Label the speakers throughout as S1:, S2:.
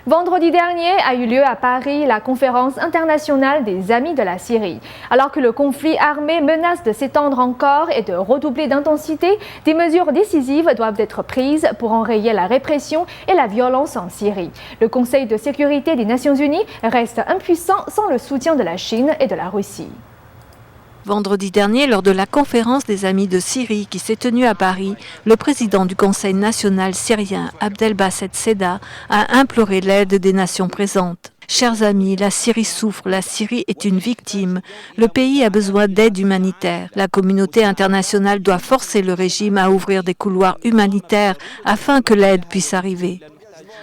S1: Vendredi dernier a eu lieu à Paris la conférence internationale des Amis de la Syrie. Alors que le conflit armé menace de s'étendre encore et de redoubler d'intensité, des mesures décisives doivent être prises pour enrayer la répression et la violence en Syrie. Le Conseil de sécurité des Nations Unies reste impuissant sans le soutien de la Chine et de la Russie.
S2: Vendredi dernier, lors de la conférence des Amis de Syrie qui s'est tenue à Paris, le président du Conseil national syrien, Abdelbasset Seda, a imploré l'aide des nations présentes. Chers amis, la Syrie souffre, la Syrie est une victime. Le pays a besoin d'aide humanitaire. La communauté internationale doit forcer le régime à ouvrir des couloirs humanitaires afin que l'aide puisse arriver.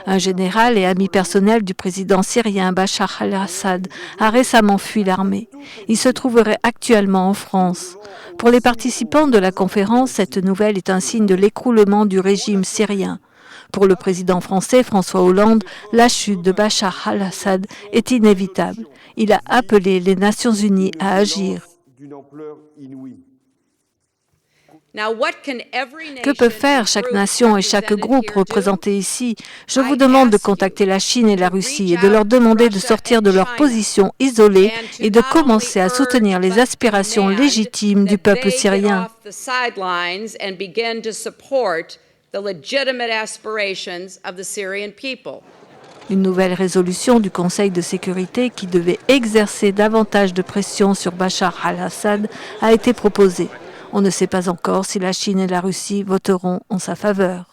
S2: Un général et ami personnel du président syrien Bachar al-Assad a récemment fui l'armée. Il se trouverait actuellement en France. Pour les participants de la conférence, cette nouvelle est un signe de l'écroulement du régime syrien. Pour le président français François Hollande, la chute de Bachar al-Assad est inévitable. Il a appelé les Nations Unies à agir. Que peut faire chaque nation et chaque groupe représenté ici? Je vous demande de contacter la Chine et la Russie et de leur demander de sortir de leur position isolée et de commencer à soutenir les aspirations légitimes du peuple syrien. Une nouvelle résolution du Conseil de sécurité qui devait exercer davantage de pression sur Bachar al-Assad a été proposée. On ne sait pas encore si la Chine et la Russie voteront en sa faveur.